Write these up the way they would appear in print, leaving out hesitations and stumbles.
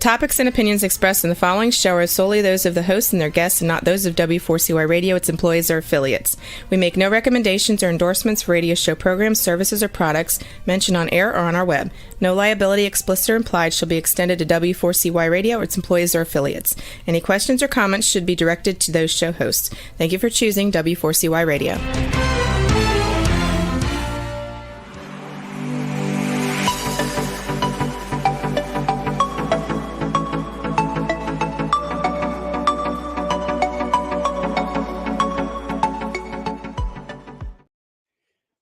topics and opinions expressed in the following show are solely those of the host and their guests and not those of W4CY Radio, its employees, or affiliates. We make no recommendations or endorsements for radio show programs, services, or products mentioned on air or on our web. No liability, explicit or implied, shall be extended to W4CY Radio or its employees or affiliates. Any questions or comments should be directed to those show hosts. Thank you for choosing W4CY Radio.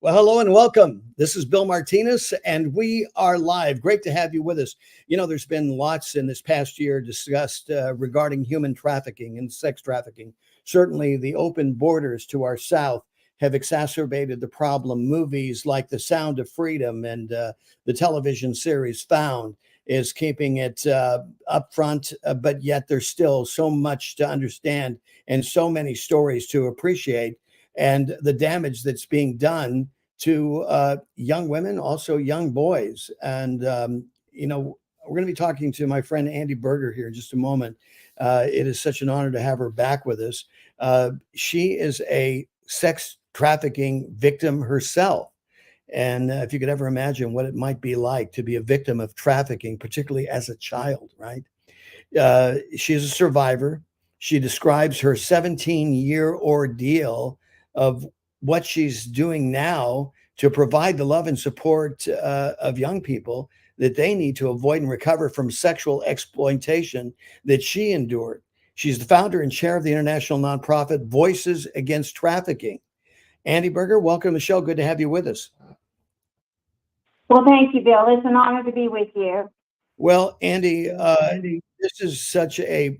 Well, hello and welcome. This is Bill Martinez, and we are live. Great to have you with us. You know, there's been lots in this past year discussed regarding human trafficking and sex trafficking. Certainly, the open borders to our south have exacerbated the problem. Movies like The Sound of Freedom and the television series Found is keeping it up front, but yet there's still so much to understand and so many stories to appreciate, and the damage that's being done to young women, also young boys. And, you know, we're going to be talking to my friend Andi Buerger here in just a moment. It is such an honor to have her back with us. She is a sex trafficking victim herself. And if you could ever imagine what it might be like to be a victim of trafficking, particularly as a child, right? She is a survivor. She describes her 17-year ordeal of what she's doing now to provide the love and support of young people that they need to avoid and recover from sexual exploitation that she endured. She's the founder and chair of the international nonprofit Voices Against Trafficking. Andi Buerger, welcome to the show. Good to have you with us. Well, thank you, Bill. It's an honor to be with you. Well, Andi, this is such a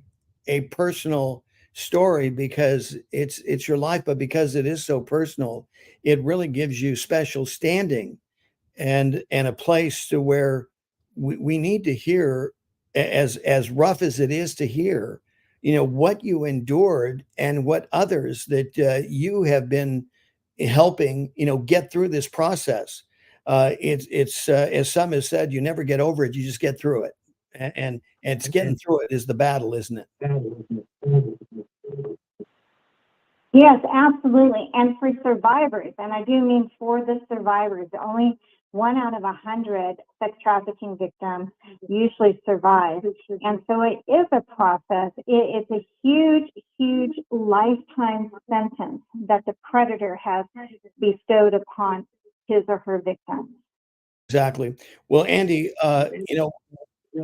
personal story because it's your life, but because it is so personal, it really gives you special standing and a place to where we need to hear, as rough as it is to hear, you know, what you endured and what others that you have been helping, you know, get through this process. It's as some have said, you never get over it, you just get through it. And it's getting through it is the battle, isn't it? Yes, absolutely. And for survivors, and I do mean for the survivors, only 1 out of 100 sex trafficking victims usually survive. And so it is a process. It's a huge, huge lifetime sentence that the predator has bestowed upon his or her victim. Exactly. Well, Andi, you know,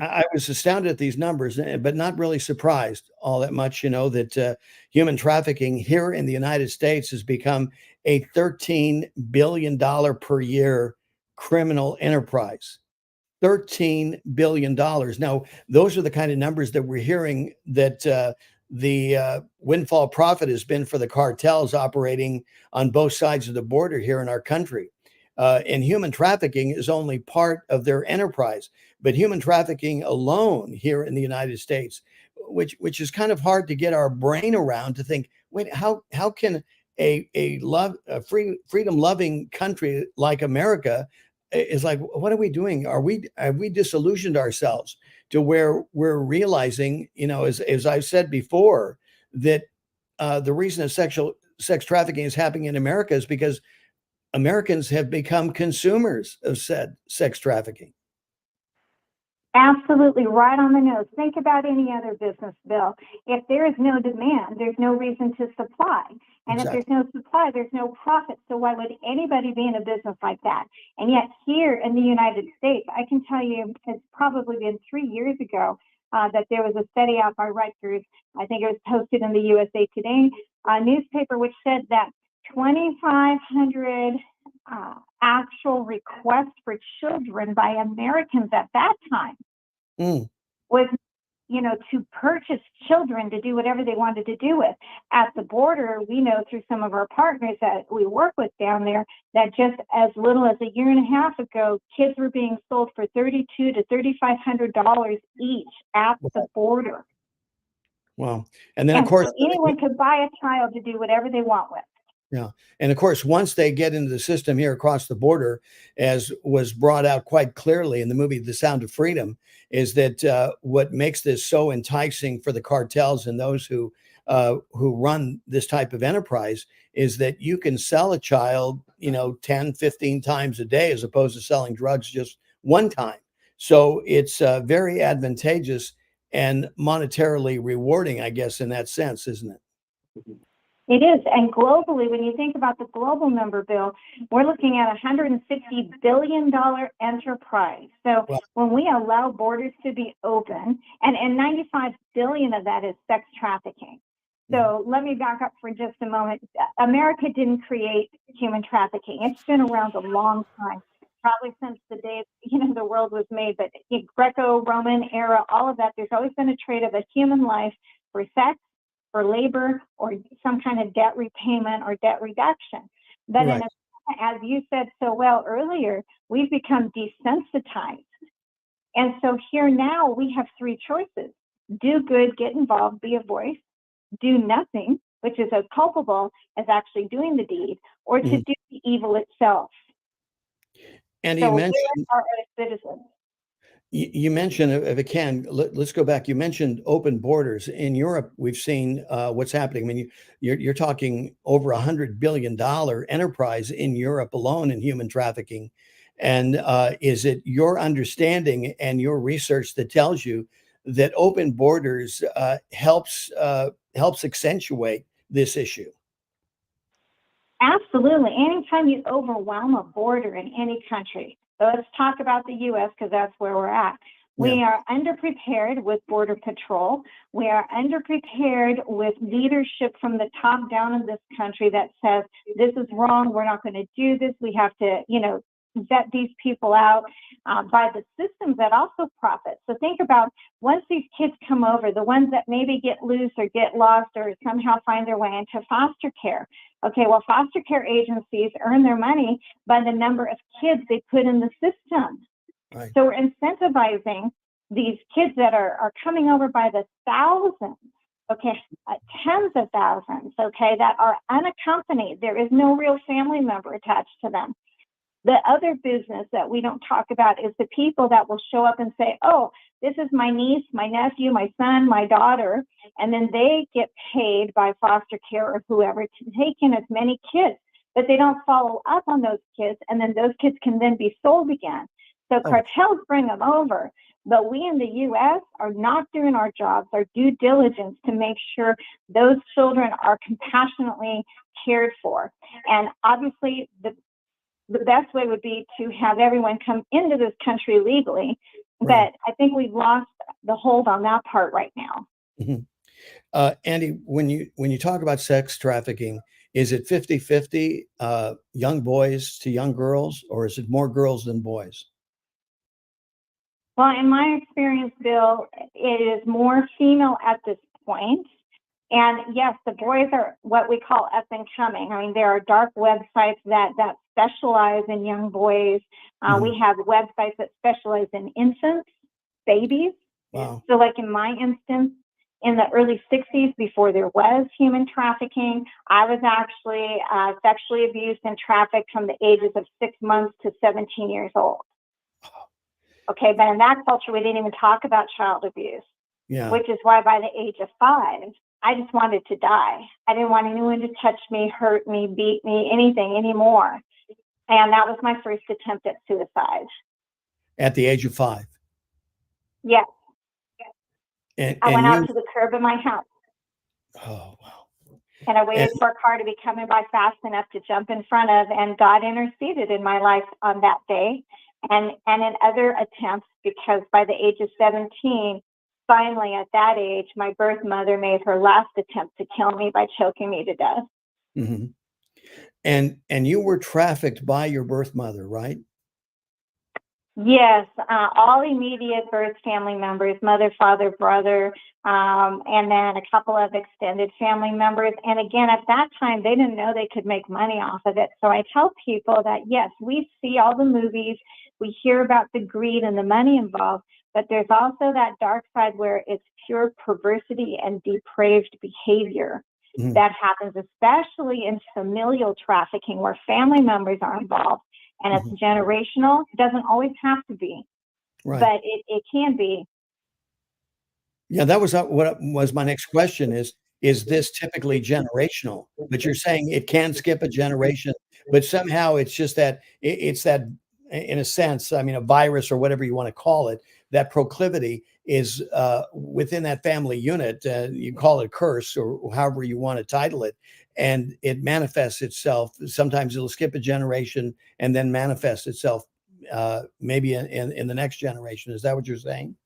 I was astounded at these numbers, but not really surprised all that much, you know, that human trafficking here in the United States has become a $13 billion per year criminal enterprise. $13 billion. Now, those are the kind of numbers that we're hearing that the windfall profit has been for the cartels operating on both sides of the border here in our country. And human trafficking is only part of their enterprise. But human trafficking alone here in the United States, which is kind of hard to get our brain around, to think, wait, how can a freedom loving country like America is like, what are we doing? Have we disillusioned ourselves to where we're realizing, you know, as I've said before, that the reason that sex trafficking is happening in America is because Americans have become consumers of said sex trafficking. Absolutely right on the nose. Think about any other business, Bill. If there is no demand, there's no reason to supply. And If there's no supply, there's no profit. So why would anybody be in a business like that? And yet here in the United States, I can tell you it's probably been 3 years ago that there was a study out by Rutgers. I think it was posted in the USA Today newspaper, which said that 2,500 actual requests for children by Americans at that time was, you know, to purchase children to do whatever they wanted to do with. At the border, we know through some of our partners that we work with down there that just as little as a year and a half ago, kids were being sold for $3,200 to $3,500 each at the border. Wow. And then, of course, so anyone could buy a child to do whatever they want with. Yeah. And of course, once they get into the system here across the border, as was brought out quite clearly in the movie The Sound of Freedom, is that what makes this so enticing for the cartels and those who run this type of enterprise is that you can sell a child, 10, 15 times a day, as opposed to selling drugs just one time. So it's very advantageous and monetarily rewarding, I guess, in that sense, isn't it? It is. And globally, when you think about the global number, Bill, we're looking at a $160 billion enterprise. So when we allow borders to be open, and 95 billion of that is sex trafficking. So let me back up for just a moment. America didn't create human trafficking. It's been around a long time, probably since the day, the world was made. But Greco-Roman era, all of that, there's always been a trade of a human life for sex, for labor, or some kind of debt repayment or debt reduction. But right. As you said so well earlier, we've become desensitized. And so here now we have three choices. Do good, get involved, be a voice. Do nothing, which is as culpable as actually doing the deed, or to do the evil itself. And so you mentioned... we are citizens. You mentioned, if it can, let's go back. You mentioned open borders. In Europe, we've seen what's happening. I mean, you're talking over $100 billion enterprise in Europe alone in human trafficking. And is it your understanding and your research that tells you that open borders helps accentuate this issue? Absolutely. Anytime you overwhelm a border in any country. So let's talk about the U.S. because that's where we're at. We are underprepared with Border Patrol. We are underprepared with leadership from the top down in this country that says, this is wrong, we're not going to do this. We have to, vet these people out by the systems that also profit. So think about once these kids come over, the ones that maybe get loose or get lost or somehow find their way into foster care. Okay, well, foster care agencies earn their money by the number of kids they put in the system. Right. So we're incentivizing these kids that are coming over by the thousands, okay, tens of thousands, okay, that are unaccompanied. There is no real family member attached to them. The other business that we don't talk about is the people that will show up and say, oh, this is my niece, my nephew, my son, my daughter, and then they get paid by foster care or whoever to take in as many kids, but they don't follow up on those kids, and then those kids can then be sold again. So cartels bring them over, but we in the U.S. are not doing our jobs, our due diligence to make sure those children are compassionately cared for. And obviously, the best way would be to have everyone come into this country legally, but I think we've lost the hold on that part right now. Mm-hmm. Andi, when you talk about sex trafficking, is it 50-50 young boys to young girls, or is it more girls than boys? Well, in my experience, Bill, it is more female at this point. And yes, the boys are what we call up and coming. I mean, there are dark websites that specialize in young boys. We have websites that specialize in infants, babies. Wow. So like in my instance, in the early 60s, before there was human trafficking, I was actually sexually abused and trafficked from the ages of 6 months to 17 years old. Okay, but in that culture, we didn't even talk about child abuse, which is why by the age of 5, I just wanted to die. I didn't want anyone to touch me, hurt me, beat me, anything anymore. And that was my first attempt at suicide. At the age of 5? Yes. And I went out to the curb of my house. Oh, wow. And I waited for a car to be coming by fast enough to jump in front of, and God interceded in my life on that day. And in other attempts, because by the age of 17, finally at that age, my birth mother made her last attempt to kill me by choking me to death. Mm-hmm. And you were trafficked by your birth mother, right? Yes, all immediate birth family members, mother, father, brother, and then a couple of extended family members. And again, at that time, they didn't know they could make money off of it. So I tell people that, yes, we see all the movies, we hear about the greed and the money involved, but there's also that dark side where it's pure perversity and depraved behavior. that happens, especially in familial trafficking where family members are involved and it's generational. It doesn't always have to be, but it can be. Yeah, that was what was my next question is this typically generational? But you're saying it can skip a generation, but somehow it's just that it's that, in a sense, I mean, a virus or whatever you want to call it, that proclivity is within that family unit. You call it a curse or however you want to title it. And it manifests itself. Sometimes it'll skip a generation and then manifest itself maybe in the next generation. Is that what you're saying?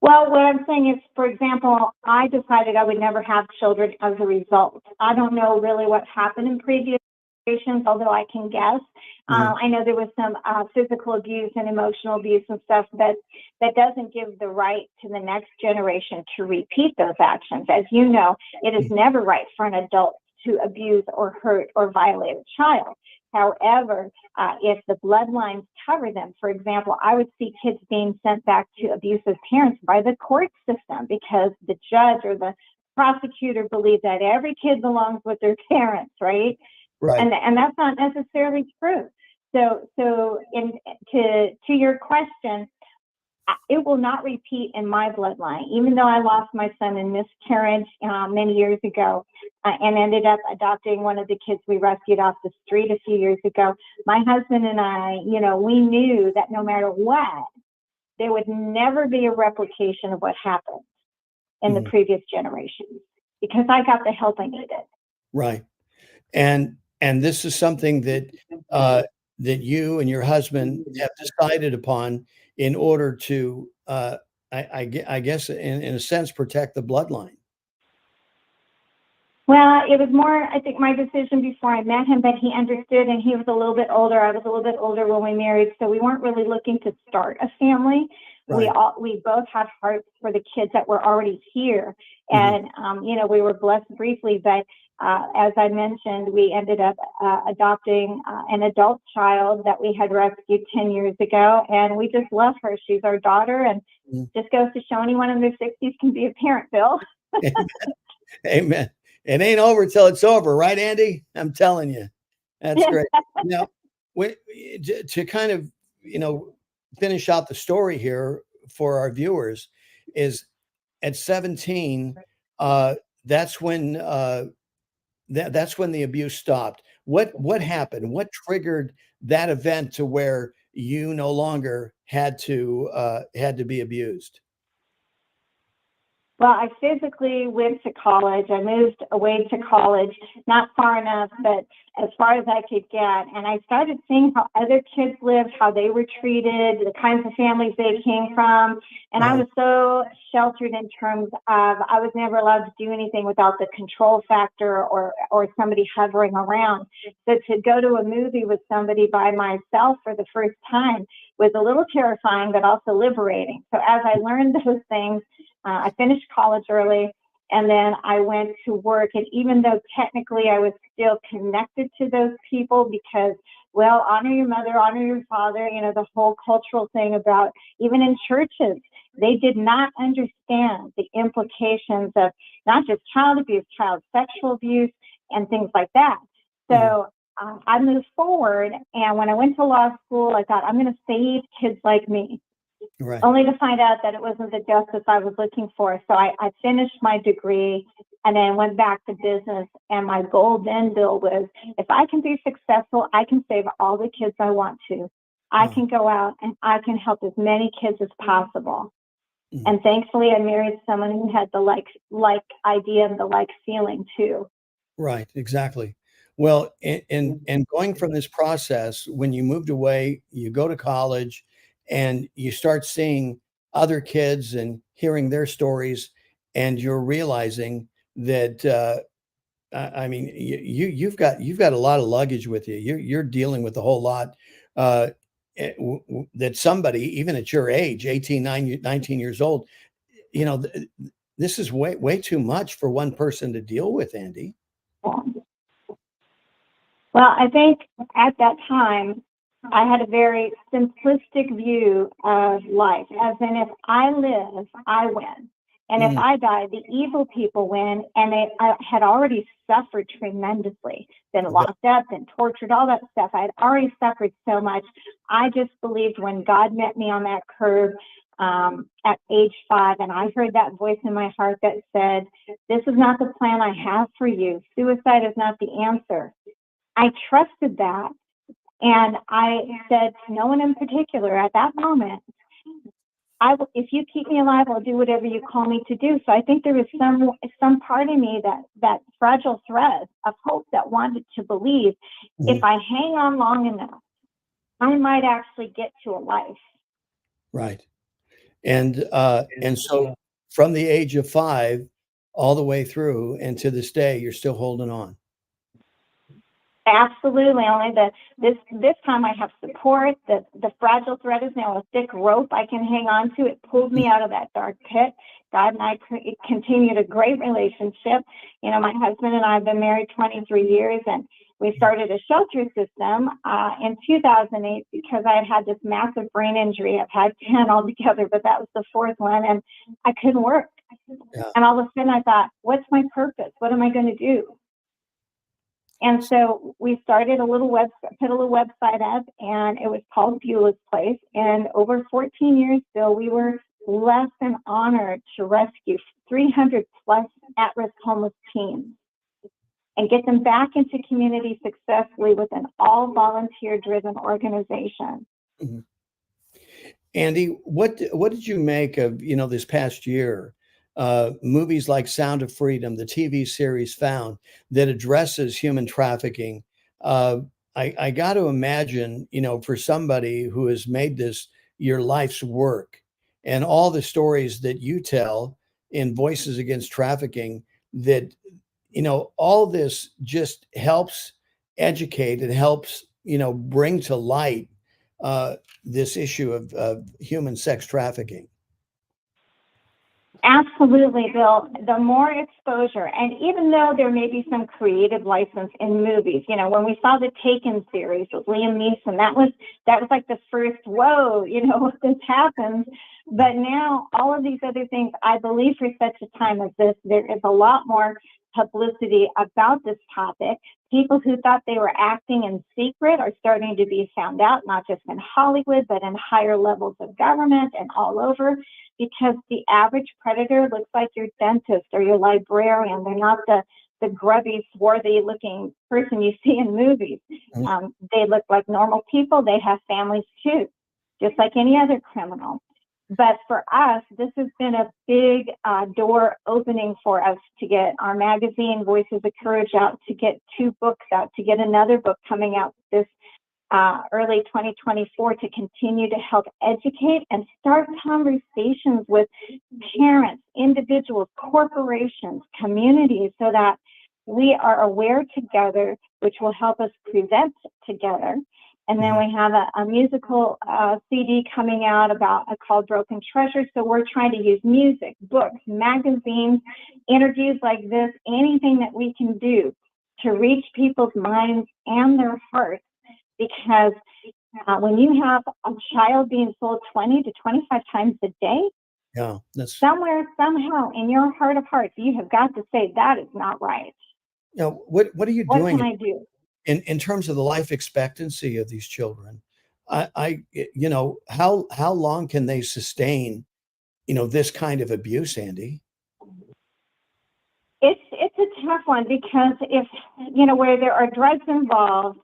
Well, what I'm saying is, for example, I decided I would never have children as a result. I don't know really what happened in previous generations, although I can guess. I know there was some physical abuse and emotional abuse and stuff, but that doesn't give the right to the next generation to repeat those actions. As you know, it is never right for an adult to abuse or hurt or violate a child. However, if the bloodlines cover them, for example, I would see kids being sent back to abusive parents by the court system because the judge or the prosecutor believed that every kid belongs with their parents, right? Right. And that's not necessarily true. So to your question, it will not repeat in my bloodline, even though I lost my son in miscarriage many years ago and ended up adopting one of the kids we rescued off the street a few years ago. My husband and I, we knew that no matter what, there would never be a replication of what happened in the previous generations because I got the help I needed. Right. And this is something that that you and your husband have decided upon in order to, I guess, in a sense, protect the bloodline. Well, it was more, I think, my decision before I met him, but he understood, and he was a little bit older. I was a little bit older when we married, so we weren't really looking to start a family. Right. We both had hearts for the kids that were already here, and we were blessed briefly, but as I mentioned, we ended up adopting an adult child that we had rescued 10 years ago, and we just love her. She's our daughter, and just goes to show anyone in their 60s can be a parent, Bill. Amen. It ain't over till it's over, right, Andy? I'm telling you. That's great. Now, to kind of, finish out the story here for our viewers is at 17, that's when that's when the abuse stopped. What happened? What triggered that event to where you no longer had to be abused? Well, I physically went to college. I moved away to college, not far enough, but as far as I could get. And I started seeing how other kids lived, how they were treated, the kinds of families they came from. And I was so sheltered in terms of I was never allowed to do anything without the control factor or somebody hovering around. So to go to a movie with somebody by myself for the first time was a little terrifying, but also liberating. So as I learned those things, I finished college early, and then I went to work. And even though technically I was still connected to those people because, well, honor your mother, honor your father, the whole cultural thing about even in churches, they did not understand the implications of not just child abuse, child sexual abuse, and things like that. So I moved forward. And when I went to law school, I thought, I'm going to save kids like me. Right. Only to find out that it wasn't the justice I was looking for. So I finished my degree and then went back to business. And my goal then, Bill, was if I can be successful, I can save all the kids I want to. I can go out and I can help as many kids as possible. And thankfully, I married someone who had the like idea and the like feeling too. Right, exactly. Well, and going from this process, when you moved away, you go to college, and you start seeing other kids and hearing their stories, and you're realizing that I mean, you've got a lot of luggage with you. You're dealing with a whole lot that somebody, even at your age, 18, 19 years old, this is way too much for one person to deal with, Andy. Well, I think at that time, I had a very simplistic view of life, as in if I live, I win. And if I die, the evil people win. And I had already suffered tremendously, been locked up, been tortured, all that stuff. I had already suffered so much. I just believed when God met me on that curb at age 5, and I heard that voice in my heart that said, this is not the plan I have for you. Suicide is not the answer. I trusted that. And I said to no one in particular at that moment, if you keep me alive, I'll do whatever you call me to do. So I think there was some part of me that fragile thread of hope that wanted to believe if I hang on long enough, I might actually get to a life. Right. And so from the age of 5 all the way through and to this day, you're still holding on. Absolutely. Only this time I have support. The fragile thread is now a thick rope I can hang on to. It pulled me out of that dark pit. God and I continued a great relationship. You know, my husband and I have been married 23 years, and we started a shelter system in 2008 because I had this massive brain injury. I've had 10 altogether, but that was the 4th one, and I couldn't work. Yeah. And all of a sudden I thought, what's my purpose? What am I going to do? And so we started put a little website up, and it was called Beulah's Place. And over 14 years, Bill, we were less than honored to rescue 300 plus at-risk homeless teens and get them back into community successfully with an all volunteer-driven organization. Mm-hmm. Andi, what did you make of, this past year? Movies like Sound of Freedom, the TV series Found, that addresses human trafficking. I got to imagine, for somebody who has made this your life's work, and all the stories that you tell in Voices Against Trafficking, that, all this just helps educate. It helps, bring to light this issue of human sex trafficking. Absolutely, Bill. The more exposure, and even though there may be some creative license in movies, when we saw the Taken series with Liam Neeson, that was like the first, whoa, this happens. But now all of these other things, I believe for such a time as this, there is a lot more publicity about this topic. People who thought they were acting in secret are starting to be found out, not just in Hollywood, but in higher levels of government and all over, because the average predator looks like your dentist or your librarian. They're not the grubby, swarthy looking person you see in movies. They look like normal people. They have families too, just like any other criminal. But for us, this has been a big door opening for us to get our magazine, Voices of Courage, out, to get 2 books out, to get another book coming out this early 2024 to continue to help educate and start conversations with parents, individuals, corporations, communities, so that we are aware together, which will help us prevent together. And then we have a musical CD coming out called Broken Treasure. So we're trying to use music, books, magazines, interviews like this, anything that we can do to reach people's minds and their hearts. Because when you have a child being sold 20 to 25 times a day, somewhere, somehow, in your heart of hearts, you have got to say, that is not right. What are you doing? What can I do? In terms of the life expectancy of these children? How long can they sustain, this kind of abuse, Andi? It's a tough one, because if, where there are drugs involved,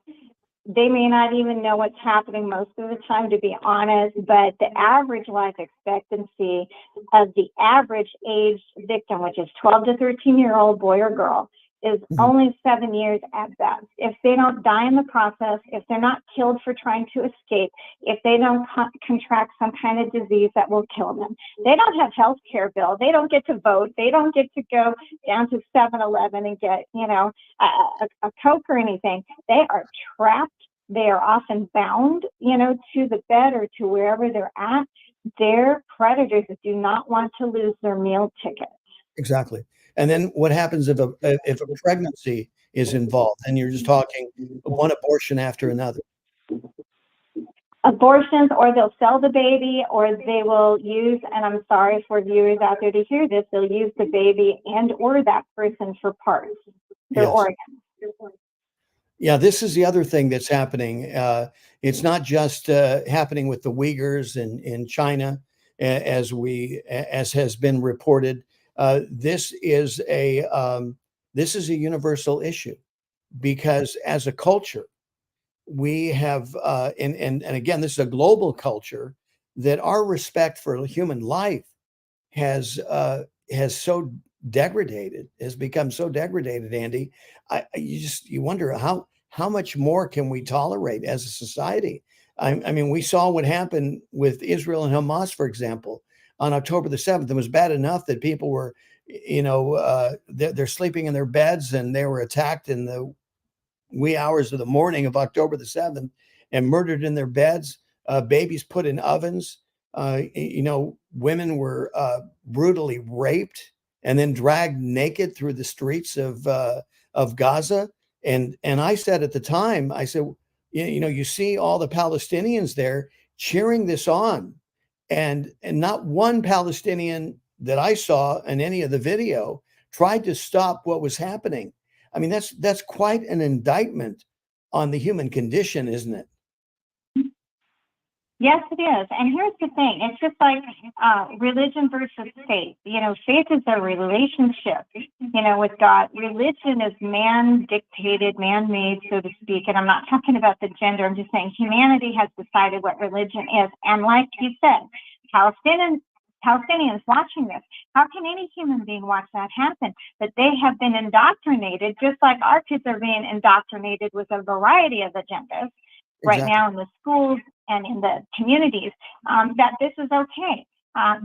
they may not even know what's happening most of the time, to be honest, but the average life expectancy of the average age victim, which is 12 to 13-year-old boy or girl, is only 7 years at best. If they don't die in the process, if they're not killed for trying to escape, if they don't contract some kind of disease that will kill them, they don't have health care, Bill. They don't get to vote. They don't get to go down to 7-Eleven and get, a Coke or anything. They are trapped. They are often bound, to the bed or to wherever they're at. Their predators do not want to lose their meal ticket. Exactly. And then what happens if a pregnancy is involved, and you're just talking one abortion after another? abortions, or they'll sell the baby, or they will use, and I'm sorry for viewers out there to hear this, they'll use the baby and or that person for parts, their organs. Yeah, this is the other thing that's happening. It's not just happening with the Uyghurs in China, as has been reported. This is a universal issue, because as a culture, we have, and again, this is a global culture, that our respect for human life has so degraded, has become so degraded, Andy. You wonder how much more can we tolerate as a society? I mean, we saw what happened with Israel and Hamas, for example, on October the 7th. It was bad enough that people were, they're sleeping in their beds, and they were attacked in the wee hours of the morning of October the 7th and murdered in their beds, babies put in ovens. Women were brutally raped and then dragged naked through the streets of Gaza. And I said at the time, I said, you see all the Palestinians there cheering this on, and not one Palestinian that I saw in any of the video tried to stop what was happening. I mean, that's quite an indictment on the human condition, isn't it? Yes, it is. And here's the thing. It's just like religion versus faith. Faith is a relationship, with God. Religion is man-dictated, man-made, so to speak. And I'm not talking about the gender. I'm just saying humanity has decided what religion is. And like you said, Palestinians watching this, how can any human being watch that happen? But they have been indoctrinated, just like our kids are being indoctrinated with a variety of agendas right now in the schools and in the communities, that this is okay,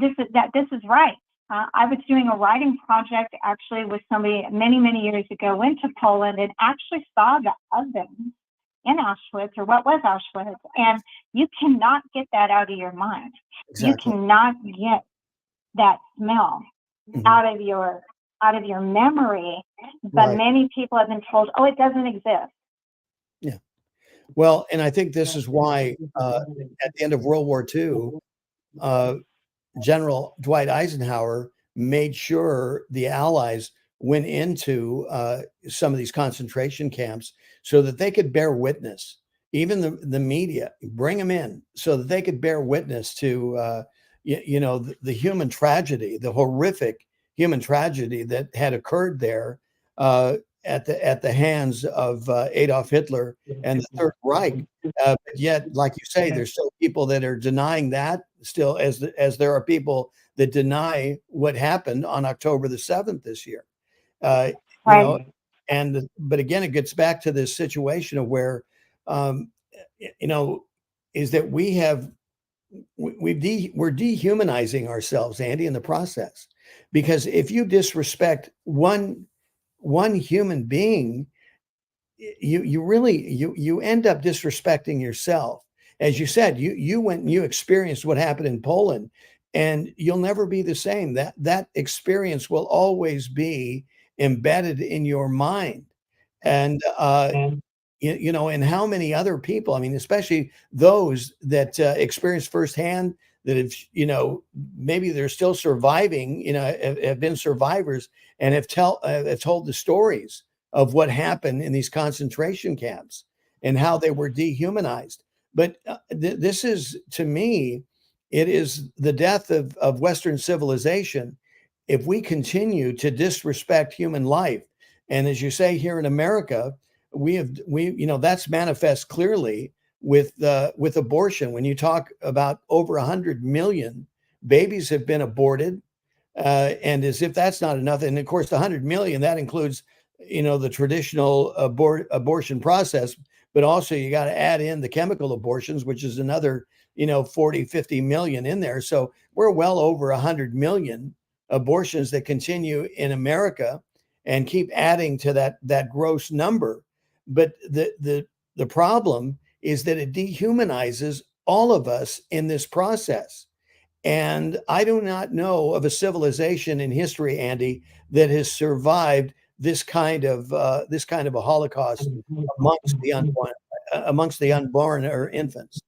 this is right. I was doing a writing project actually with somebody many years ago, went to Poland and actually saw the ovens in Auschwitz, or what was Auschwitz, and you cannot get that out of your mind. You cannot get that smell out of your memory. But many people have been told, oh, it doesn't exist. Yeah. Well, and I think this is why at the end of World War II, General Dwight Eisenhower made sure the Allies went into some of these concentration camps so that they could bear witness. Even the media, bring them in so that they could bear witness to, the human tragedy, the horrific human tragedy that had occurred there at the hands of Adolf Hitler and the Third Reich. But yet, like you say, there's still people that are denying that, still, as there are people that deny what happened on October the 7th this year. But again, it gets back to this situation of where, is that we're dehumanizing ourselves, Andy, in the process. Because if you disrespect one human being, you end up disrespecting yourself. As you said, you went and you experienced what happened in Poland, and you'll never be the same. That experience will always be embedded in your mind. And and how many other people, I mean, especially those that experience firsthand, that have, maybe they're still surviving, have been survivors and have told the stories of what happened in these concentration camps and how they were dehumanized. But this is, to me, it is the death of Western civilization if we continue to disrespect human life. And as you say, here in America, that's manifest clearly with abortion. When you talk about over 100 million babies have been aborted, and as if that's not enough, and of course the 100 million, that includes the traditional abortion process, but also you got to add in the chemical abortions, which is another 40-50 million in there. So we're well over 100 million abortions that continue in America and keep adding to that gross number. But the problem is that it dehumanizes all of us in this process. And I do not know of a civilization in history, Andy, that has survived this kind of a Holocaust amongst the unborn or infants.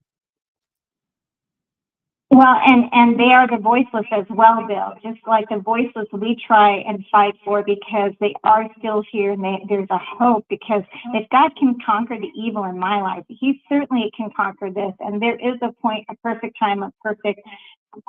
Well, and they are the voiceless as well, Bill. Just like the voiceless, we try and fight for because they are still here, and there's a hope. Because if God can conquer the evil in my life, He certainly can conquer this. And there is a point, a perfect time, a perfect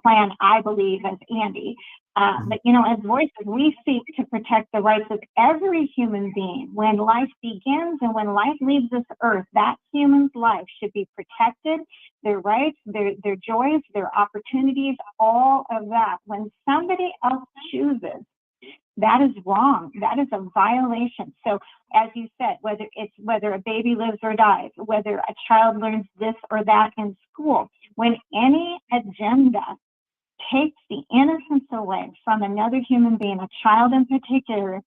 plan, I believe, as Andi. But, as voices, we seek to protect the rights of every human being. When life begins and when life leaves this earth, that human's life should be protected, their rights, their joys, their opportunities, all of that. When somebody else chooses, that is wrong. That is a violation. So, as you said, whether a baby lives or dies, whether a child learns this or that in school, when any agenda takes the innocence away from another human being, a child in particular,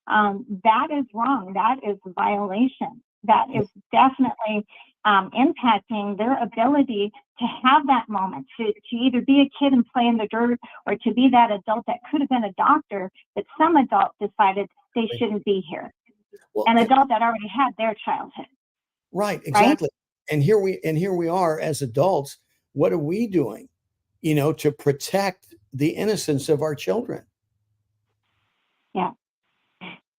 that is wrong. That is a violation. That is definitely impacting their ability to have that moment, to either be a kid and play in the dirt, or to be that adult that could have been a doctor, but some adult decided they shouldn't be here. Well, an adult that already had their childhood. Right, exactly. Right? And here we are as adults. What are we doing, to protect the innocence of our children? Yeah.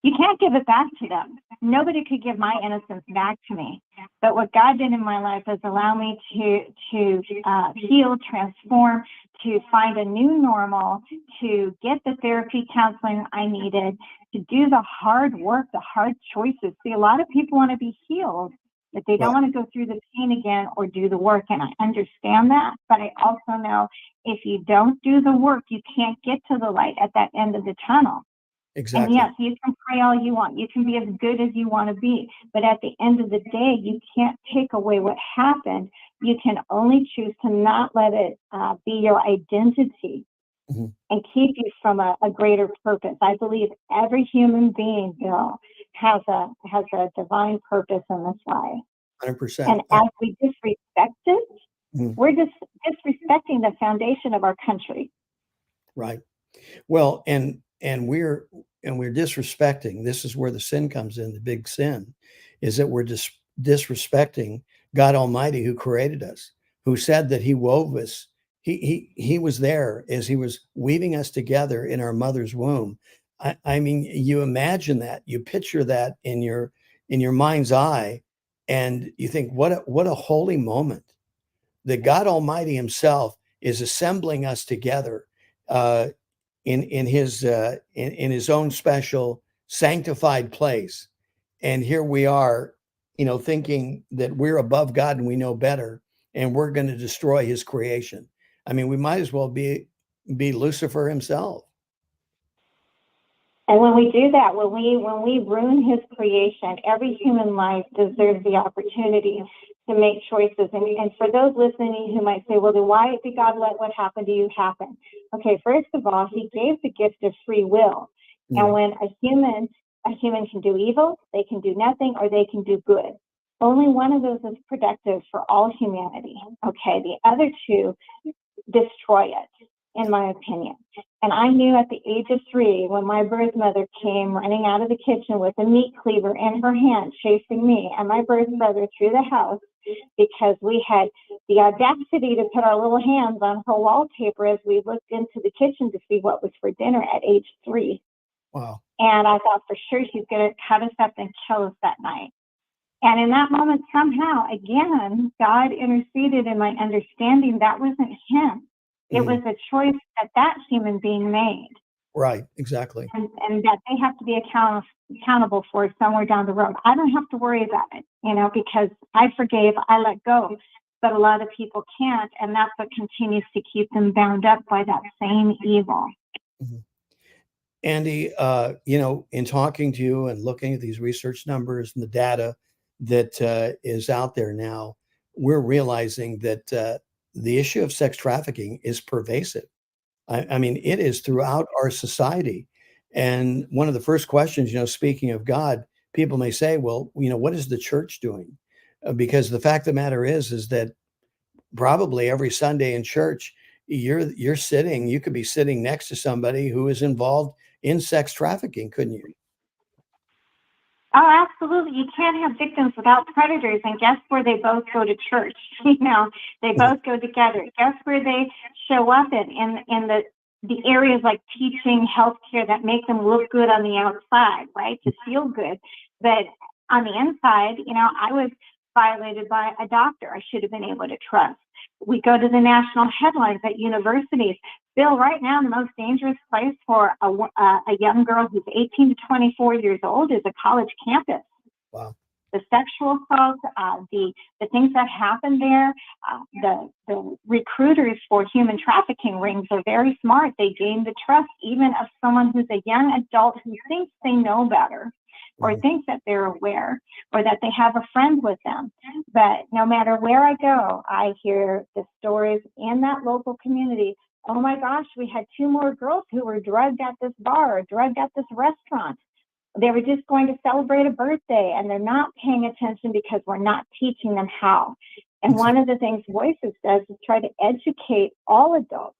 You can't give it back to them. Nobody could give my innocence back to me. But what God did in my life is allow me to heal, transform, to find a new normal, to get the therapy, counseling I needed, to do the hard work, the hard choices. See, a lot of people want to be healed, but they don't want to go through the pain again or do the work. And I understand that. But I also know if you don't do the work, you can't get to the light at that end of the tunnel. Exactly. And yes, you can pray all you want. You can be as good as you want to be. But at the end of the day, you can't take away what happened. You can only choose to not let it be your identity and keep you from a greater purpose. I believe every human being, Bill, has a divine purpose in this life. 100%. And as we disrespect it, we're just disrespecting the foundation of our country. Right. Well, and we're disrespecting. This is where the sin comes in. The big sin is that we're disrespecting God Almighty, who created us, who said that He wove us. He was there as He was weaving us together in our mother's womb. I mean, you imagine that, you picture that in your mind's eye, and you think, what a holy moment that God Almighty Himself is assembling us together in His own special sanctified place. And here we are, thinking that we're above God and we know better, and we're going to destroy His creation. I mean, we might as well be Lucifer himself. And when we do that, when we ruin His creation, every human life deserves the opportunity to make choices. And for those listening who might say, well, then why did God let what happened to you happen? Okay, first of all, He gave the gift of free will. And when a human can do evil, they can do nothing, or they can do good. Only one of those is productive for all humanity. Okay, the other two destroy it, in my opinion. And I knew at the age of 3, when my birth mother came running out of the kitchen with a meat cleaver in her hand, chasing me and my birth brother through the house, because we had the audacity to put our little hands on her wallpaper as we looked into the kitchen to see what was for dinner at age 3. Wow. And I thought for sure she's going to cut us up and kill us that night. And in that moment, somehow, again, God interceded in my understanding that wasn't Him. It was a choice that human being made. Right, exactly. And that they have to be accountable for somewhere down the road. I don't have to worry about it, because I forgave, I let go. But a lot of people can't, and that's what continues to keep them bound up by that same evil. Andi, in talking to you and looking at these research numbers and the data that is out there now, we're realizing that the issue of sex trafficking is pervasive. I mean, it is throughout our society. And one of the first questions, speaking of God, people may say, well, what is the church doing? Because the fact of the matter is that probably every Sunday in church, you could be sitting next to somebody who is involved in sex trafficking, couldn't you? Oh, absolutely. You can't have victims without predators. And guess where they both go to church? They both go together. Guess where they show up in the areas like teaching, healthcare that make them look good on the outside, right? To feel good. But on the inside, I was violated by a doctor I should have been able to trust. We go to the national headlines at universities. Bill, right now, the most dangerous place for a young girl who's 18 to 24 years old is a college campus. Wow. The sexual assault, the things that happen there, the recruiters for human trafficking rings are very smart. They gain the trust even of someone who's a young adult who thinks they know better, or thinks that they're aware, or that they have a friend with them. But no matter where I go, I hear the stories in that local community. Oh my gosh, we had 2 more girls who were drugged at this bar, or drugged at this restaurant. They were just going to celebrate a birthday, and they're not paying attention because we're not teaching them how. And one of the things Voices does is try to educate all adults,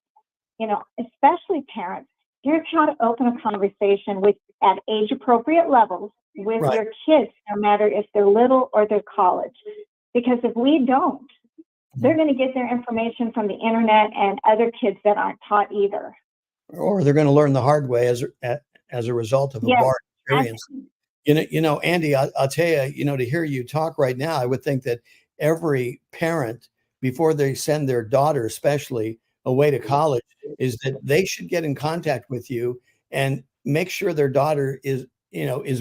especially parents. Here's how to open a conversation at age-appropriate levels with your kids, no matter if they're little or they're college. Because if we don't, they're going to get their information from the internet and other kids that aren't taught either. Or they're going to learn the hard way as a result of a bar experience. Andi, I'll tell you, to hear you talk right now, I would think that every parent, before they send their daughter, especially away to college, is that they should get in contact with you and make sure their daughter is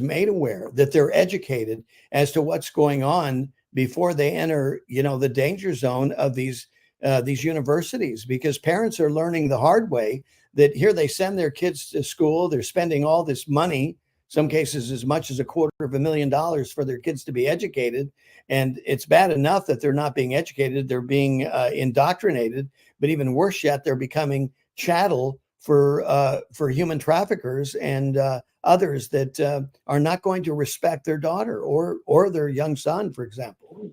made aware, that they're educated as to what's going on before they enter, the danger zone of these universities, because parents are learning the hard way that here they send their kids to school. They're spending all this money, some cases as much as $250,000 for their kids to be educated. And it's bad enough that they're not being educated. They're being indoctrinated, but even worse yet, they're becoming chattel for human traffickers and others that are not going to respect their daughter or their young son, for example.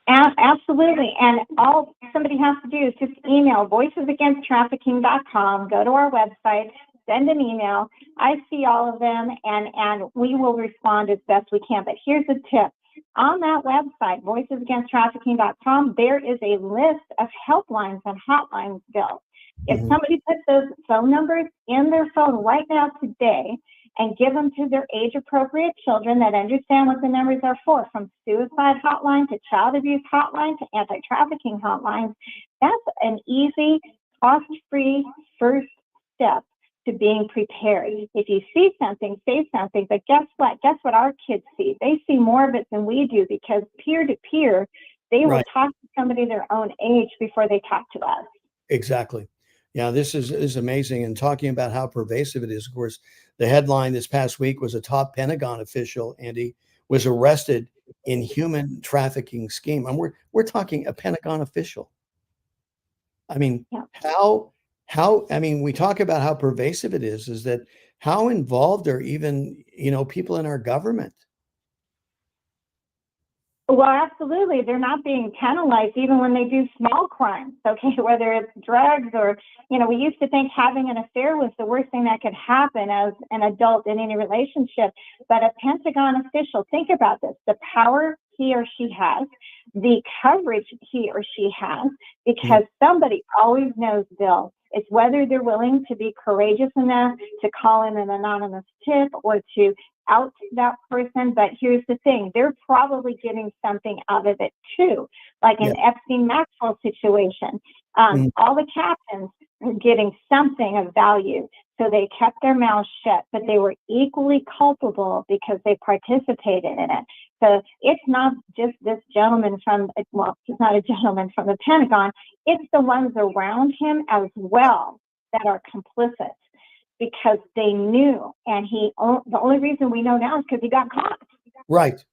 Absolutely. And all somebody has to do is just email voicesagainsttrafficking.com, go to our website, send an email. I see all of them, and we will respond as best we can. But here's a tip. On that website, voicesagainsttrafficking.com, there is a list of helplines and hotlines, Bill. If somebody puts those phone numbers in their phone right now today and give them to their age-appropriate children that understand what the numbers are for, from suicide hotline to child abuse hotline to anti-trafficking hotlines, that's an easy, cost-free first step to being prepared. If you see something, say something. But guess what? Guess what our kids see? They see more of it than we do, because peer-to-peer, they will talk to somebody their own age before they talk to us. Exactly. Yeah, this is amazing. And talking about how pervasive it is, of course, the headline this past week was a top Pentagon official, Andi, was arrested in human trafficking scheme. And we're talking a Pentagon official. I mean, how I mean, we talk about how pervasive it is that how involved are even, people in our government? Well, absolutely. They're not being penalized even when they do small crimes, okay, whether it's drugs or, we used to think having an affair was the worst thing that could happen as an adult in any relationship. But a Pentagon official, think about this, the power he or she has, the coverage he or she has, because somebody always knows, Bill. It's whether they're willing to be courageous enough to call in an anonymous tip or to out that person. But here's the thing, they're probably getting something out of it too, like an Epstein Maxwell situation. All the captains were getting something of value, so they kept their mouths shut, but they were equally culpable because they participated in it. So it's not just this gentleman he's not a gentleman from the Pentagon, it's the ones around him as well that are complicit, because they knew, and the only reason we know now is because he got caught. Right.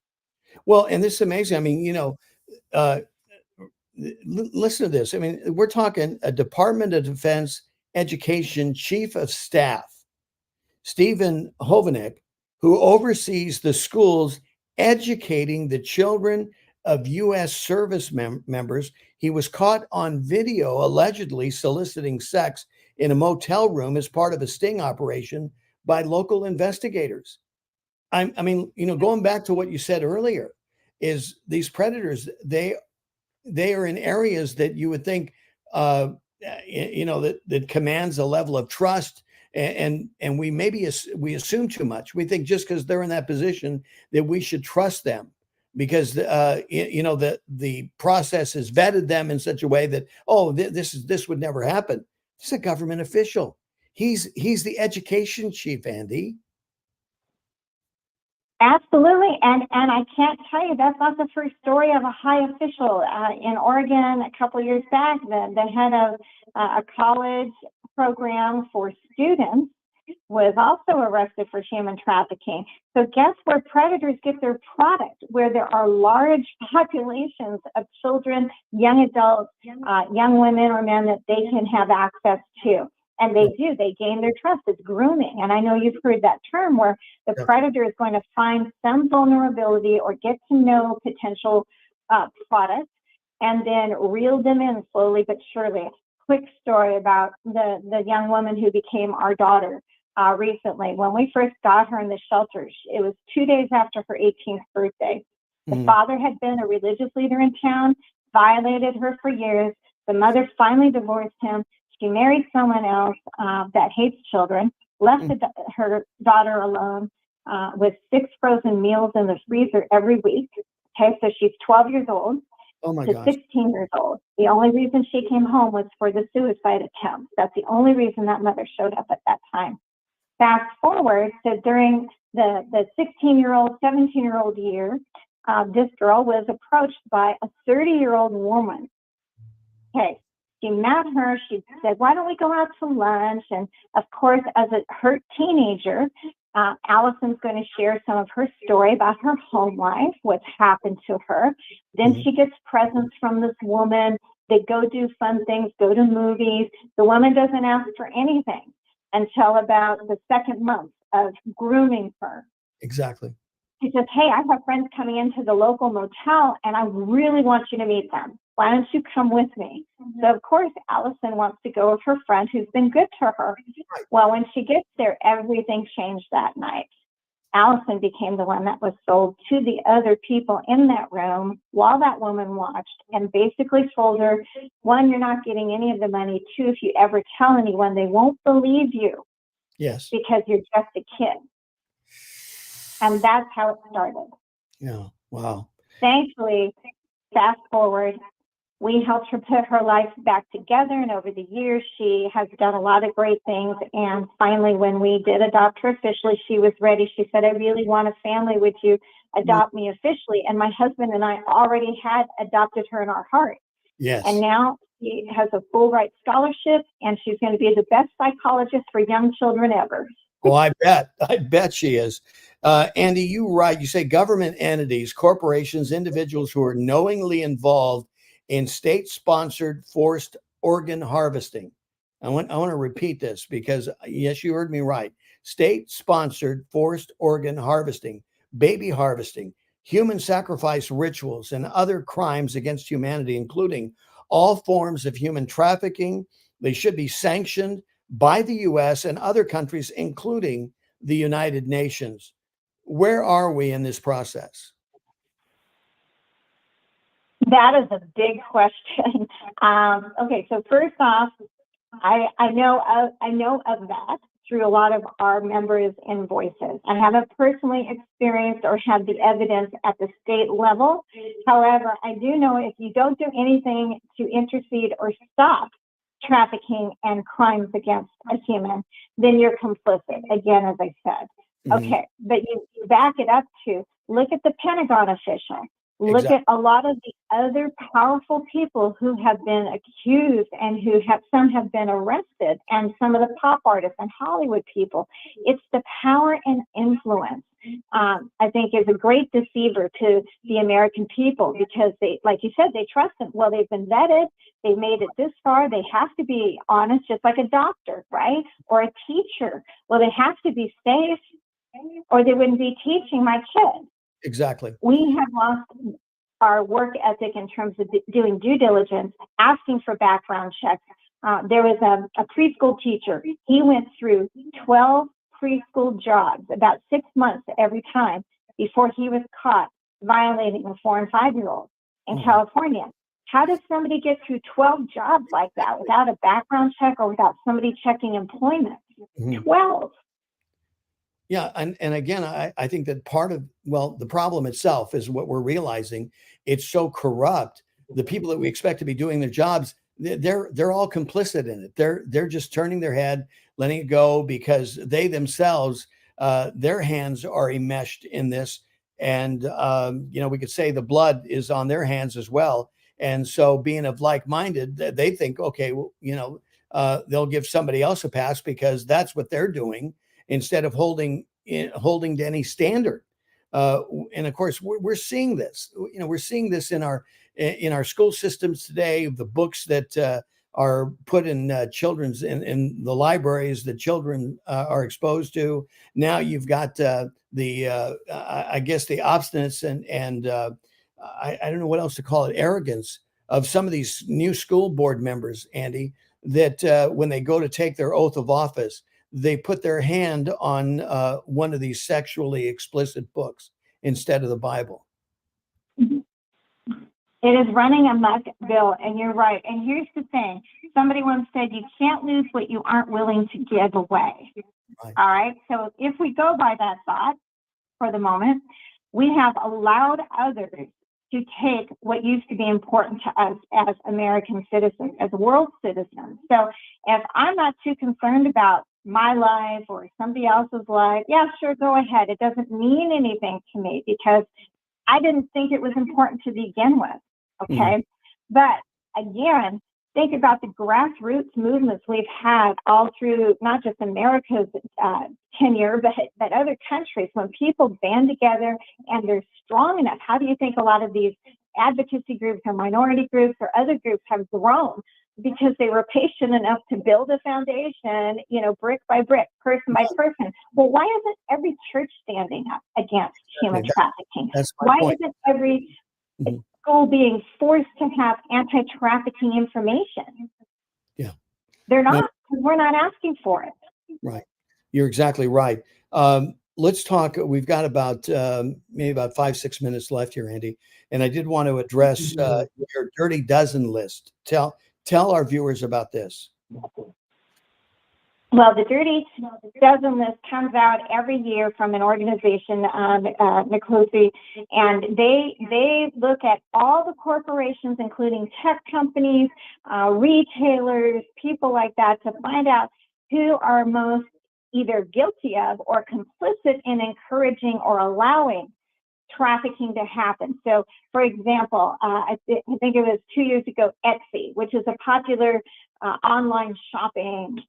Well, and this is amazing. I mean, listen to this. I mean, we're talking a Department of Defense Education Chief of Staff, Stephen Hovanek, who oversees the schools educating the children of U.S. service members. He was caught on video allegedly soliciting sex in a motel room as part of a sting operation by local investigators. I mean, going back to what you said earlier, is these predators, they are in areas that you would think, that commands a level of trust, and we we assume too much. We think just because they're in that position that we should trust them, because the process has vetted them in such a way that, this would never happen. He's a government official. He's the education chief, Andi. Absolutely, and I can't tell you, that's not the first story of a high official in Oregon. A couple of years back, the head of a college program for students was also arrested for human trafficking. So guess where predators get their product? Where there are large populations of children, young adults, young women or men that they can have access to. And they do, they gain their trust. It's grooming. And I know you've heard that term, where the predator is going to find some vulnerability or get to know potential products and then reel them in slowly but surely. Quick story about the young woman who became our daughter recently. When we first got her in the shelter, it was 2 days after her 18th birthday. The father had been a religious leader in town, violated her for years. The mother finally divorced him. She married someone else that hates children, left her daughter alone with 6 frozen meals in the freezer every week. Okay, so she's 12 years old to 16 years old. The only reason she came home was for the suicide attempt. That's the only reason that mother showed up at that time. Fast forward to during the 16-year-old, 17-year-old year, this girl was approached by a 30-year-old woman. Okay. She met her, she said, why don't we go out to lunch? And of course, as a hurt teenager, Allison's going to share some of her story about her home life, what's happened to her. Then she gets presents from this woman. They go do fun things, go to movies. The woman doesn't ask for anything until about the second month of grooming her. Exactly. She says, hey, I have friends coming into the local motel and I really want you to meet them. Why don't you come with me? So, of course, Allison wants to go with her friend who's been good to her. Well, when she gets there, everything changed that night. Allison became the one that was sold to the other people in that room while that woman watched, and basically told her, 1, you're not getting any of the money. 2, if you ever tell anyone, they won't believe you. Yes. Because you're just a kid. And that's how it started. Yeah. Wow. Thankfully, fast forward, we helped her put her life back together. And over the years, she has done a lot of great things. And finally, when we did adopt her officially, she was ready. She said, I really want a family. Would you adopt me officially? And my husband and I already had adopted her in our heart. Yes. And now she has a full ride scholarship, and she's going to be the best psychologist for young children ever. Oh, I bet she is. Andi, you say government entities, corporations, individuals who are knowingly involved in state-sponsored forced organ harvesting. I want to repeat this because, yes, you heard me right. State-sponsored forced organ harvesting, baby harvesting, human sacrifice rituals, and other crimes against humanity, including all forms of human trafficking. They should be sanctioned by the U.S. and other countries, including the United Nations. Where are we in this process? That is a big question. Okay, so first off, I know of that through a lot of our members in Voices. I haven't personally experienced or had the evidence at the state level. However, I do know if you don't do anything to intercede or stop trafficking and crimes against a human, then you're complicit, again, as I said. Okay, but you back it up to look at the Pentagon official. Look at a lot of the other powerful people who have been accused and some have been arrested, and some of the pop artists and Hollywood people. It's the power and influence, I think, is a great deceiver to the American people, because they, like you said, they trust them. Well, they've been vetted. They've made it this far. They have to be honest, just like a doctor, right? Or a teacher. Well, they have to be safe, or they wouldn't be teaching my kids. Exactly. We have lost our work ethic in terms of doing due diligence, asking for background checks. There was a preschool teacher. He went through 12 preschool jobs, about 6 months every time before he was caught violating a 4 and 5-year-old in California. How does somebody get through 12 jobs like that without a background check or without somebody checking employment? 12. Yeah. And again, I think that part of, well, the problem itself is what we're realizing. It's so corrupt. The people that we expect to be doing their jobs, they're all complicit in it. They're just turning their head, letting it go, because they themselves, their hands are enmeshed in this. And, we could say the blood is on their hands as well. And so being of like-minded, they think, okay, well, they'll give somebody else a pass because that's what they're doing, instead of holding to any standard. And of course, we're seeing this. We're seeing this in our school systems today. The books that are put in children's in the libraries that children are exposed to. Now you've got I guess the obstinance and I don't know what else to call it, arrogance of some of these new school board members, Andi, that when they go to take their oath of office, they put their hand on one of these sexually explicit books instead of the Bible. It is running amok, Bill, and you're right. And here's the thing. Somebody once said, you can't lose what you aren't willing to give away. Right. All right. So if we go by that thought for the moment, we have allowed others to take what used to be important to us as American citizens, as world citizens. So if I'm not too concerned about my life or somebody else's life, yeah, sure, go ahead. It doesn't mean anything to me because I didn't think it was important to begin with. Okay. But again, think about the grassroots movements we've had all through not just America's tenure, but other countries. When people band together and they're strong enough, how do you think a lot of these advocacy groups or minority groups or other groups have grown? Because they were patient enough to build a foundation, brick by brick, person by person. Well, why isn't every church standing up against human trafficking? Why isn't every school being forced to have anti-trafficking information? Yeah. They're not, because we're not asking for it. Right. You're exactly right. Let's talk. We've got about maybe about 5-6 minutes left here, Andi. And I did want to address your Dirty Dozen list. Tell our viewers about this. Well, the Dirty Dozen list comes out every year from an organization, Nicosi, and they look at all the corporations, including tech companies, retailers, people like that, to find out who are most either guilty of or complicit in encouraging or allowing trafficking to happen. So, for example, I think it was 2 years ago, Etsy, which is a popular online shopping,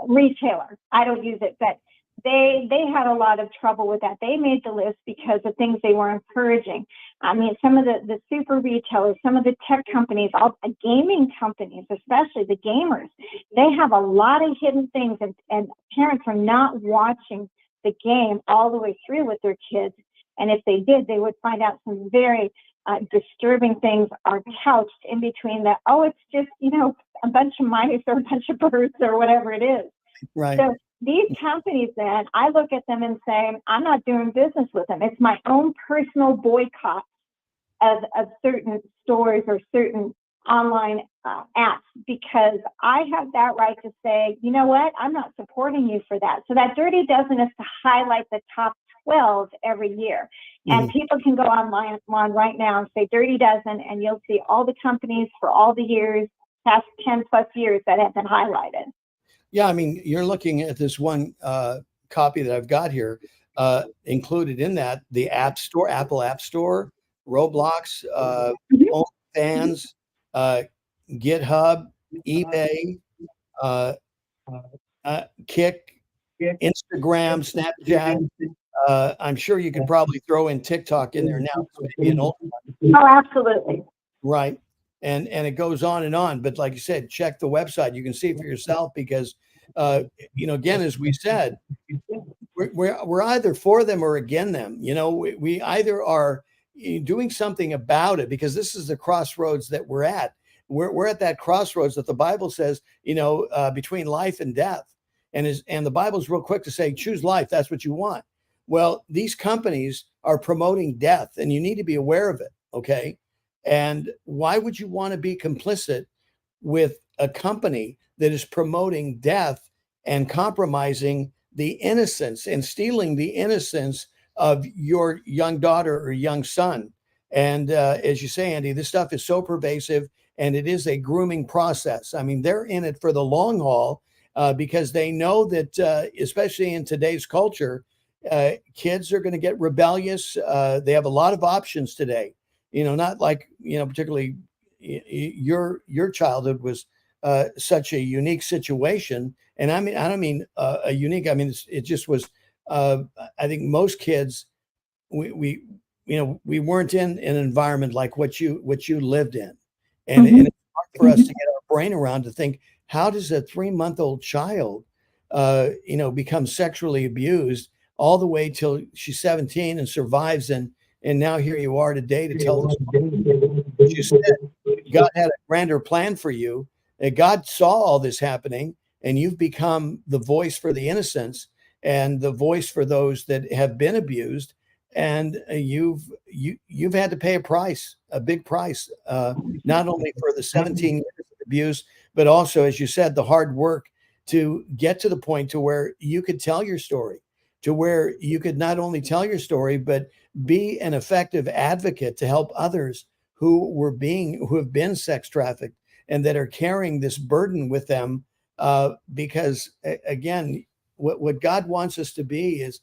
retailer. I don't use it, but they had a lot of trouble with that. They made the list because of things they were encouraging. I mean, some of the super retailers, some of the tech companies, all gaming companies, especially the gamers, they have a lot of hidden things, and parents are not watching the game all the way through with their kids. And if they did, they would find out some very disturbing things are couched in between that. Oh, it's just, a bunch of mice or a bunch of birds or whatever it is. Right. So these companies, then, I look at them and say, I'm not doing business with them. It's my own personal boycott of certain stores or certain online apps, because I have that right to say, you know what, I'm not supporting you for that. So that Dirty Dozen is to highlight the top 12 every year. And people can go online right now and say Dirty Dozen, and you'll see all the companies for all the years, past 10 plus years, that have been highlighted. Yeah, I mean, you're looking at this one copy that I've got here, included in that, the App Store, Apple App Store, Roblox, OnlyFans, GitHub, eBay, Kick, Instagram, Snapchat. I'm sure you could probably throw in TikTok in there now. Oh, absolutely. Right. And it goes on and on. But like you said, check the website. You can see for yourself because, again, as we said, we're either for them or against them. We either are doing something about it, because this is the crossroads that we're at. We're at that crossroads that the Bible says, between life and death. And the Bible's real quick to say, choose life. That's what you want. Well, these companies are promoting death, and you need to be aware of it. Okay. And why would you want to be complicit with a company that is promoting death and compromising the innocence and stealing the innocence of your young daughter or young son? And as you say, Andy, this stuff is so pervasive, and it is a grooming process. I mean, they're in it for the long haul because they know that, especially in today's culture, kids are going to get rebellious. They have a lot of options today. Not like, particularly your childhood was such a unique situation. And I don't mean a unique. I mean, it just was. I think most kids, we weren't in an environment like what you lived in, and it's hard for us to get our brain around to think, how does a 3-month-old child, become sexually abused all the way till she's 17 and survives, and now here you are today to tell us. You said God had a grander plan for you. God saw all this happening, and you've become the voice for the innocents and the voice for those that have been abused. And you've had to pay a big price, not only for the 17 years of abuse, but also, as you said, the hard work to get to the point to where you could tell your story, to where you could not only tell your story, but be an effective advocate to help others who have been sex trafficked and that are carrying this burden with them. Because again, what God wants us to be is,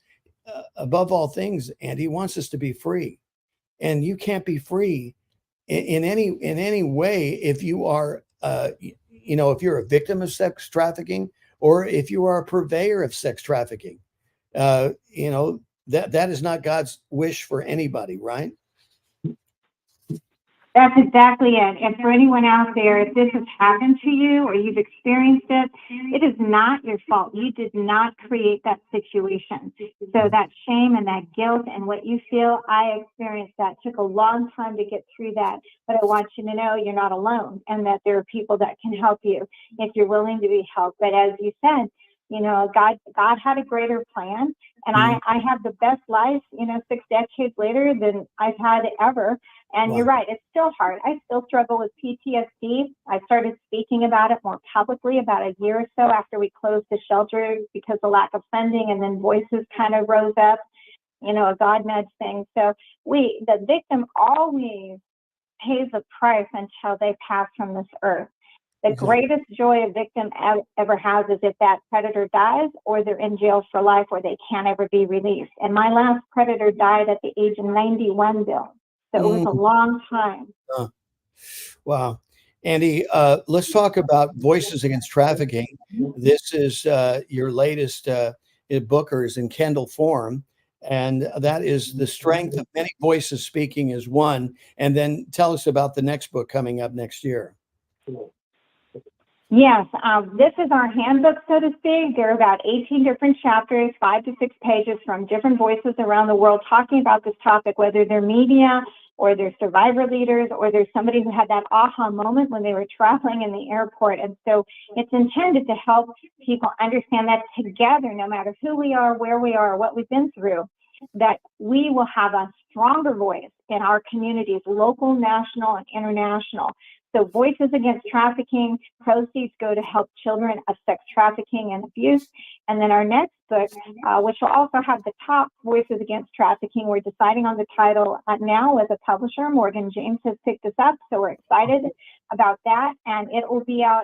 above all things, and He wants us to be free. And you can't be free in any way if you are, if you're a victim of sex trafficking, or if you are a purveyor of sex trafficking. That is not God's wish for anybody, right? That's exactly it. And for anyone out there, if this has happened to you or you've experienced it, it is not your fault. You did not create that situation. So that shame and that guilt and what you feel, I experienced that. It took a long time to get through that. But I want you to know you're not alone, and that there are people that can help you if you're willing to be helped. But as you said, God had a greater plan, and I have the best life, 6 decades later than I've had ever. And You're right, it's still hard. I still struggle with PTSD. I started speaking about it more publicly about a year or so after we closed the shelter because of lack of funding, and then Voices kind of rose up, a God nudge thing. So the victim always pays a price until they pass from this earth. The greatest joy a victim ever has is if that predator dies, or they're in jail for life, or they can't ever be released. And my last predator died at the age of 91, Bill. So it was a long time. Wow. Andy, let's talk about Voices Against Trafficking. This is your latest book, or is in Kindle form. And that is The Strength of Many Voices Speaking is one. And then tell us about the next book coming up next year. Yes, this is our handbook, so to speak. There are about 18 different chapters, 5 to 6 pages from different voices around the world talking about this topic, whether they're media or they're survivor leaders, or there's somebody who had that aha moment when they were traveling in the airport. And so it's intended to help people understand that together, no matter who we are, where we are, what we've been through, that we will have a stronger voice in our communities, local, national, and international. So Voices Against Trafficking, proceeds go to help children of sex trafficking and abuse. And then our next book, which will also have the top Voices Against Trafficking, we're deciding on the title now with a publisher. Morgan James has picked us up, so we're excited about that. And it will be out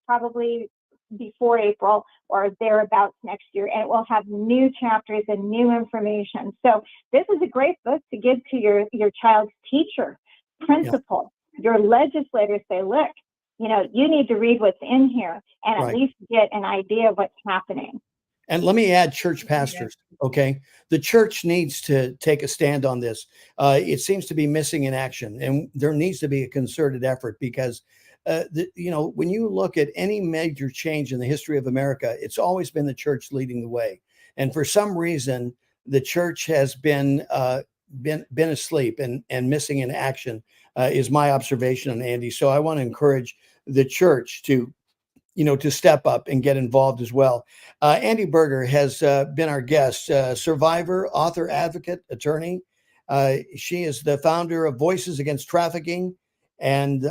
probably before April or thereabouts next year. And it will have new chapters and new information. So this is a great book to give to your child's teacher, principal. Your legislators say, look, you need to read what's in here and at least get an idea of what's happening. And let me add church pastors. Okay. The church needs to take a stand on this. It seems to be missing in action, and there needs to be a concerted effort because, when you look at any major change in the history of America, it's always been the church leading the way. And for some reason, the church has been asleep and missing in action. Is my observation on Andy. So I want to encourage the church to to step up and get involved as well. Andi Buerger has been our guest, survivor, author, advocate, attorney. She is the founder of Voices Against Trafficking. And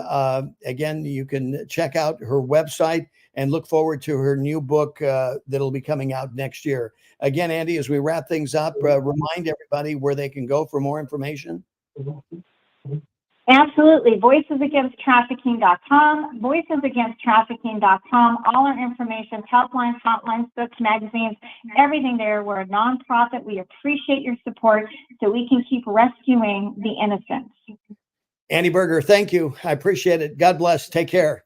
again, you can check out her website and look forward to her new book that'll be coming out next year. Again, Andi, as we wrap things up, remind everybody where they can go for more information. Absolutely. VoicesAgainstTrafficking.com, VoicesAgainstTrafficking.com. All our information, helplines, hotlines, books, magazines, everything there. We're a nonprofit. We appreciate your support so we can keep rescuing the innocent. Andi Buerger, thank you. I appreciate it. God bless. Take care.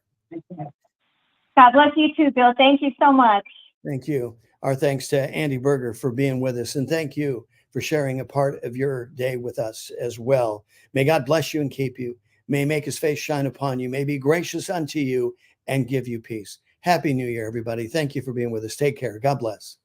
God bless you too, Bill. Thank you so much. Thank you. Our thanks to Andi Buerger for being with us. And thank you for sharing a part of your day with us as well. May God bless you and keep you. May he make his face shine upon you. May be gracious unto you and give you peace. Happy New Year, everybody. Thank you for being with us. Take care. God bless.